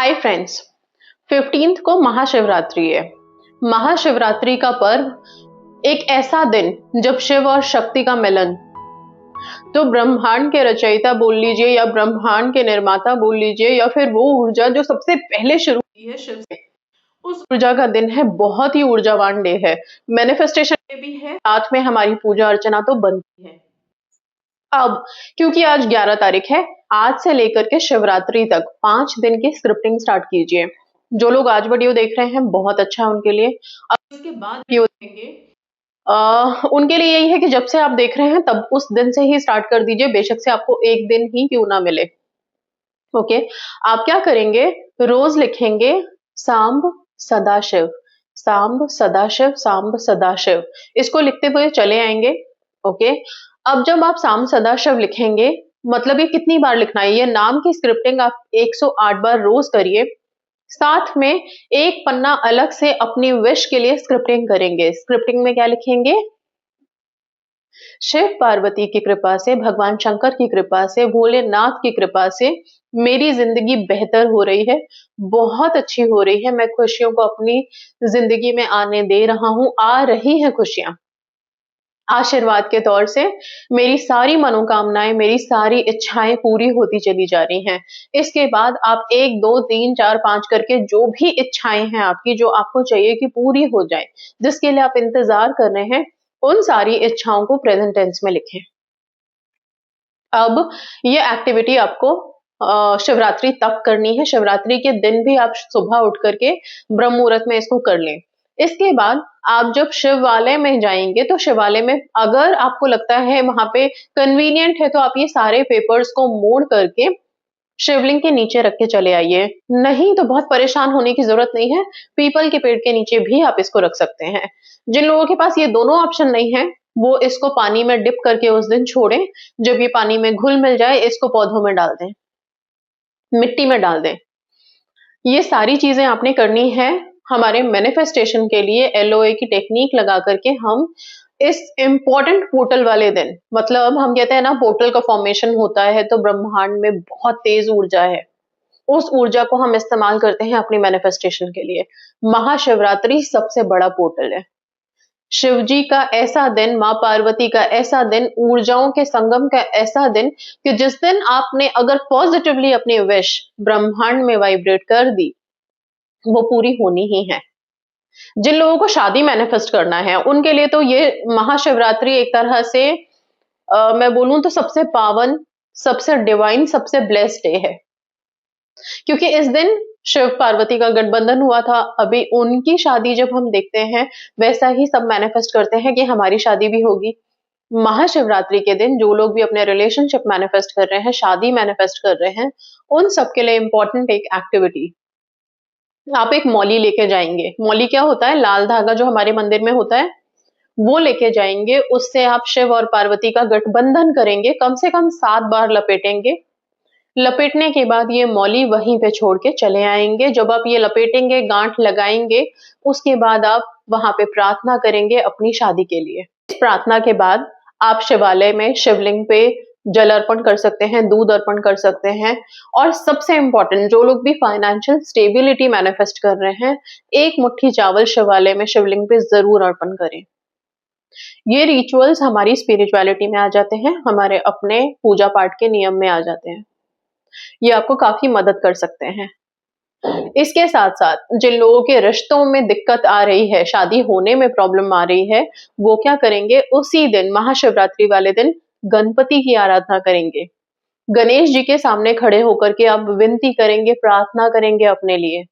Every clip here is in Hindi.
Hi friends. 15th को महाशिवरात्रि है। महाशिवरात्रि का पर्व एक ऐसा दिन जब शिव और शक्ति का मिलन, तो ब्रह्मांड के रचयिता बोल लीजिए या ब्रह्मांड के निर्माता बोल लीजिए या फिर वो ऊर्जा जो सबसे पहले शुरू हुई है शिव से, उस ऊर्जा का दिन है। बहुत ही ऊर्जावान डे है, मैनिफेस्टेशन डे भी है, साथ में हमारी पूजा अर्चना तो बनती है। अब क्योंकि आज 11 तारीख है, आज से लेकर के शिवरात्रि तक 5 दिन की स्क्रिप्टिंग स्टार्ट कीजिए। जो लोग आज वीडियो देख रहे हैं बहुत अच्छा है उनके लिए। अब इसके बाद वीडियो देखेंगे उनके लिए यही है कि जब से आप देख रहे हैं तब उस दिन से ही स्टार्ट कर दीजिए, बेशक से आपको एक दिन ही क्यों ना मिले। ओके, आप क्या करेंगे, रोज लिखेंगे सांब सदाशिव, सांब सदाशिव, सांब सदाशिव, इसको लिखते हुए चले आएंगे। ओके, अब जब आप सांब सदाशिव लिखेंगे, मतलब ये कितनी बार लिखना है, ये नाम की स्क्रिप्टिंग आप 108 बार रोज करिए। साथ में एक पन्ना अलग से अपनी विश के लिए स्क्रिप्टिंग करेंगे। स्क्रिप्टिंग में क्या लिखेंगे, शिव पार्वती की कृपा से, भगवान शंकर की कृपा से, भोलेनाथ की कृपा से मेरी जिंदगी बेहतर हो रही है, बहुत अच्छी हो रही है। मैं खुशियों को अपनी जिंदगी में आने दे रहा हूं, आ रही है खुशियां। आशीर्वाद के तौर से मेरी सारी मनोकामनाएं, मेरी सारी इच्छाएं पूरी होती चली जा रही हैं। इसके बाद आप 1 2 3 4 5 करके जो भी इच्छाएं हैं आपकी, जो आपको चाहिए कि पूरी हो जाए, जिसके लिए आप इंतजार कर रहे हैं, उन सारी इच्छाओं को प्रेजेंट टेंस में लिखें। अब ये एक्टिविटी आपको शिवरात्रि तक करनी है। शिवरात्रि के दिन भी आप सुबह उठ करके ब्रह्म मुहूर्त में इसको कर लें। इसके बाद आप जब शिवालय में जाएंगे तो शिवालय में अगर आपको लगता है वहां पे कन्वीनियंट है तो आप ये सारे पेपर्स को मोड़ करके शिवलिंग के नीचे रख के चले आइए। नहीं तो बहुत परेशान होने की जरूरत नहीं है, पीपल के पेड़ के नीचे भी आप इसको रख सकते हैं। जिन लोगों के पास ये दोनों ऑप्शन नहीं है वो इसको पानी में डिप करके उस दिन छोड़ें। जब ये पानी में घुल मिल जाए इसको पौधों में डाल दें, मिट्टी में डाल दें। ये सारी चीजें आपने करनी है हमारे मैनिफेस्टेशन के लिए। एलओए की टेक्निक लगा करके हम इस इंपॉर्टेंट पोर्टल वाले दिन, मतलब हम कहते हैं ना पोर्टल का फॉर्मेशन होता है तो ब्रह्मांड में बहुत तेज ऊर्जा है, उस ऊर्जा को हम इस्तेमाल करते हैं अपनी मैनिफेस्टेशन के लिए। महाशिवरात्रि सबसे बड़ा पोर्टल है। शिव जी का ऐसा दिन, माँ पार्वती का ऐसा दिन, ऊर्जाओं के संगम का ऐसा दिन कि जिस दिन आपने अगर पॉजिटिवली अपनी विश ब्रह्मांड में वाइब्रेट कर दी, वो पूरी होनी ही है। जिन लोगों को शादी मैनिफेस्ट करना है उनके लिए तो ये महाशिवरात्रि एक तरह से मैं बोलूं तो सबसे पावन, सबसे डिवाइन, सबसे ब्लेस्ड डे है। क्योंकि इस दिन शिव पार्वती का गठबंधन हुआ था। अभी उनकी शादी जब हम देखते हैं वैसा ही सब मैनिफेस्ट करते हैं कि हमारी शादी भी होगी। महाशिवरात्रि के दिन जो लोग भी अपने रिलेशनशिप मैनिफेस्ट कर रहे हैं, शादी मैनिफेस्ट कर रहे हैं, उन सबके लिए इंपॉर्टेंट एक एक्टिविटी, आप एक मौली लेके जाएंगे। मौली क्या होता है, लाल धागा जो हमारे मंदिर में होता है वो लेके जाएंगे। उससे आप शिव और पार्वती का गठबंधन करेंगे, कम से कम 7 बार लपेटेंगे। लपेटने के बाद ये मौली वहीं पे छोड़ के चले आएंगे। जब आप ये लपेटेंगे, गांठ लगाएंगे, उसके बाद आप वहां पे प्रार्थना करेंगे अपनी शादी के लिए। इस प्रार्थना के बाद आप शिवालय में शिवलिंग पे जल अर्पण कर सकते हैं, दूध अर्पण कर सकते हैं। और सबसे इंपॉर्टेंट, जो लोग भी फाइनेंशियल स्टेबिलिटी मैनिफेस्ट कर रहे हैं, एक मुट्ठी चावल शिवालय में शिवलिंग पे जरूर अर्पण करें। ये रिचुअल्स हमारी स्पिरिचुअलिटी में आ जाते हैं, हमारे अपने पूजा पाठ के नियम में आ जाते हैं। ये आपको काफी मदद कर सकते हैं। इसके साथ साथ जिन लोगों के रिश्तों में दिक्कत आ रही है, शादी होने में प्रॉब्लम आ रही है, वो क्या करेंगे, उसी दिन महाशिवरात्रि वाले दिन गणपति की आराधना करेंगे। गणेश जी के सामने खड़े होकर के आप विनती करेंगे, प्रार्थना करेंगे अपने लिए।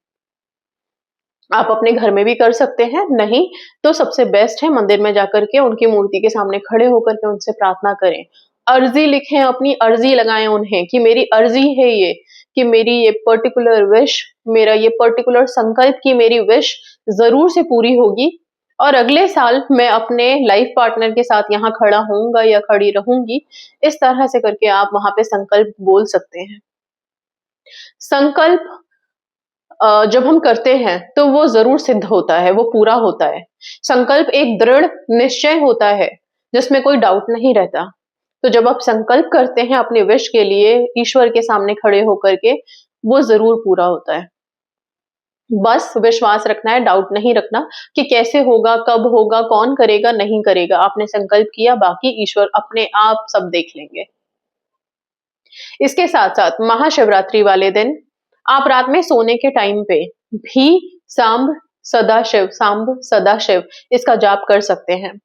आप अपने घर में भी कर सकते हैं, नहीं तो सबसे बेस्ट है मंदिर में जाकर के उनकी मूर्ति के सामने खड़े होकर के उनसे प्रार्थना करें। अर्जी लिखें, अपनी अर्जी लगाएं उन्हें कि मेरी अर्जी है ये, कि मेरी ये पर्टिकुलर विश, मेरा ये पर्टिकुलर संकल्प की मेरी विश जरूर से पूरी होगी और अगले साल मैं अपने लाइफ पार्टनर के साथ यहाँ खड़ा होऊंगा या खड़ी रहूंगी। इस तरह से करके आप वहां पे संकल्प बोल सकते हैं। संकल्प जब हम करते हैं तो वो जरूर सिद्ध होता है, वो पूरा होता है। संकल्प एक दृढ़ निश्चय होता है जिसमें कोई डाउट नहीं रहता। तो जब आप संकल्प करते हैं अपने विश के लिए ईश्वर के सामने खड़े होकर के, वो जरूर पूरा होता है। बस विश्वास रखना है, डाउट नहीं रखना कि कैसे होगा, कब होगा, कौन करेगा, नहीं करेगा। आपने संकल्प किया, बाकी ईश्वर अपने आप सब देख लेंगे। इसके साथ-साथ महाशिवरात्रि वाले दिन आप रात में सोने के टाइम पे भी सांब सदाशिव इसका जाप कर सकते हैं।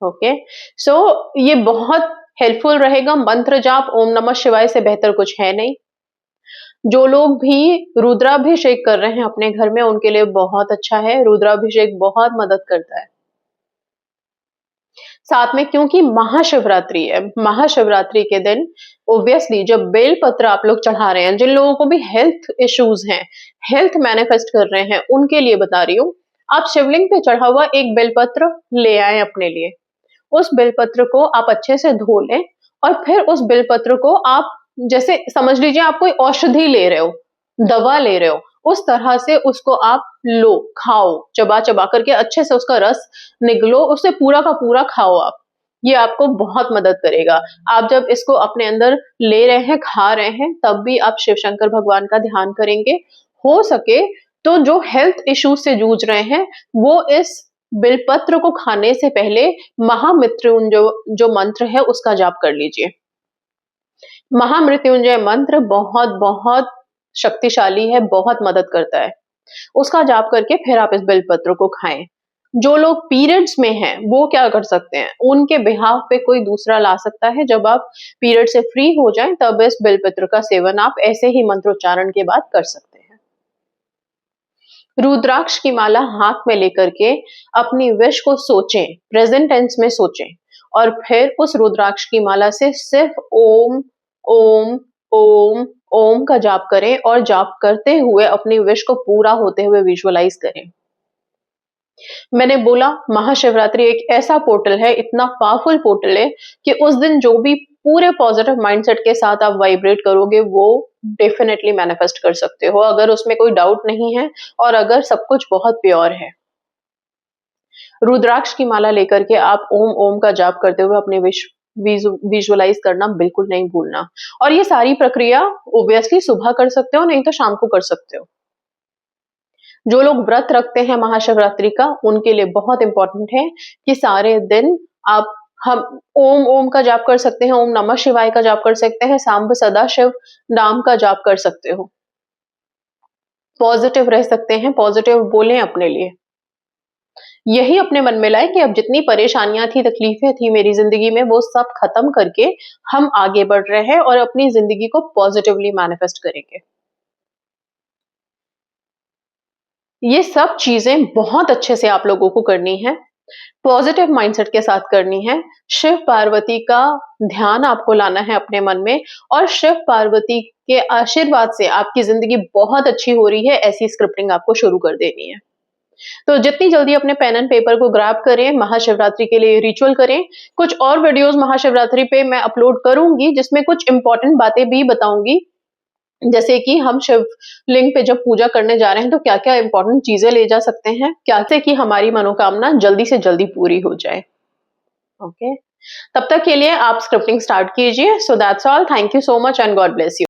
ओके, सो ये बहुत हेल्पफुल रहेगा। मंत्र जाप ओम नमः शिवाय से बेहतर कुछ है नहीं। जो लोग भी रुद्राभिषेक कर रहे हैं अपने घर में, उनके लिए बहुत अच्छा है। रुद्राभिषेक बहुत मदद करता है। साथ में क्योंकि महाशिवरात्रि है, महाशिवरात्रि के दिन ऑब्वियसली जब बेलपत्र आप लोग चढ़ा रहे हैं, जिन लोगों को भी हेल्थ इश्यूज हैं, हेल्थ मैनिफेस्ट कर रहे हैं, उनके लिए बता रही हूँ, आप शिवलिंग पे चढ़ा हुआ एक बेलपत्र ले आए अपने लिए। उस बेलपत्र को आप अच्छे से धो लें और फिर उस बेलपत्र को आप जैसे समझ लीजिए आप कोई औषधि ले रहे हो, दवा ले रहे हो, उस तरह से उसको आप लो, खाओ, चबा-चबा करके अच्छे से उसका रस निगलो, उसे पूरा का पूरा खाओ आप। ये आपको बहुत मदद करेगा। आप जब इसको अपने अंदर ले रहे हैं, खा रहे हैं, तब भी आप शिव शंकर भगवान का ध्यान करेंगे। हो सके तो जो हेल्थ इश्यूज से जूझ रहे हैं, वो इस बिलपत्र को खाने से पहले महामृत्युंजय जो मंत्र है उसका जाप कर लीजिए। महामृत्युंजय मंत्र बहुत शक्तिशाली है, बहुत मदद करता है। उसका जाप करके फिर आप इस बिलपत्र को खाएं। जो लोग पीरियड्स में हैं, वो क्या कर सकते हैं? उनके बिहाफ पे कोई दूसरा ला सकता है। जब आप पीरियड से फ्री हो जाएं, तब इस बिलपत्र का सेवन आप ऐसे ही मंत्रोच्चारण के बाद कर सकते हैं। रुद्राक्ष की माला हाथ में लेकर के अपनी विश को सोचें, प्रेजेंट टेंस में सोचें और फिर उस रुद्राक्ष की माला से सिर्फ ओम ओम ओम ओम का जाप करें और जाप करते हुए अपनी विश को पूरा होते हुए विजुअलाइज करें। मैंने बोला महाशिवरात्रि एक ऐसा पोर्टल है, इतना पावरफुल पोर्टल है कि उस दिन जो भी पूरे पॉजिटिव माइंडसेट के साथ आप वाइब्रेट करोगे, वो डेफिनेटली मैनिफेस्ट कर सकते हो, अगर उसमें कोई डाउट नहीं है और अगर सब कुछ बहुत प्योर है। रुद्राक्ष की माला लेकर के आप ओम ओम का जाप करते हुए अपने विश विजुअलाइज करना बिल्कुल नहीं भूलना। और ये सारी प्रक्रिया ऑब्वियसली सुबह कर सकते हो, नहीं तो शाम को कर सकते हो। जो लोग व्रत रखते हैं महाशिवरात्रि का, उनके लिए बहुत इंपॉर्टेंट है कि सारे दिन आप हम ओम ओम का जाप कर सकते हैं, ओम नमः शिवाय का जाप कर सकते हैं, सांब सदाशिव नाम का जाप कर सकते हो। पॉजिटिव रह सकते हैं, पॉजिटिव बोलें अपने लिए। यही अपने मन में लाए कि अब जितनी परेशानियां थी, तकलीफें थी मेरी जिंदगी में, वो सब खत्म करके हम आगे बढ़ रहे हैं और अपनी जिंदगी को पॉजिटिवली मैनिफेस्ट करेंगे। ये सब चीजें बहुत अच्छे से आप लोगों को करनी है, पॉजिटिव माइंडसेट के साथ करनी है। शिव पार्वती का ध्यान आपको लाना है अपने मन में और शिव पार्वती के आशीर्वाद से आपकी जिंदगी बहुत अच्छी हो रही है, ऐसी स्क्रिप्टिंग आपको शुरू कर देनी है। तो जितनी जल्दी अपने पेन एंड पेपर को ग्रैब करें, महाशिवरात्रि के लिए रिचुअल करें। कुछ और वीडियोस महाशिवरात्रि पे मैं अपलोड करूंगी, जिसमें कुछ इंपॉर्टेंट बातें भी बताऊंगी, जैसे कि हम शिवलिंग पे जब पूजा करने जा रहे हैं तो क्या-क्या इंपॉर्टेंट चीजें ले जा सकते हैं, क्या से कि हमारी मनोकामना जल्दी से जल्दी पूरी हो जाए। ओके, तब तक के लिए आप स्क्रिप्टिंग स्टार्ट कीजिए। So that's all, thank you so much and God bless you.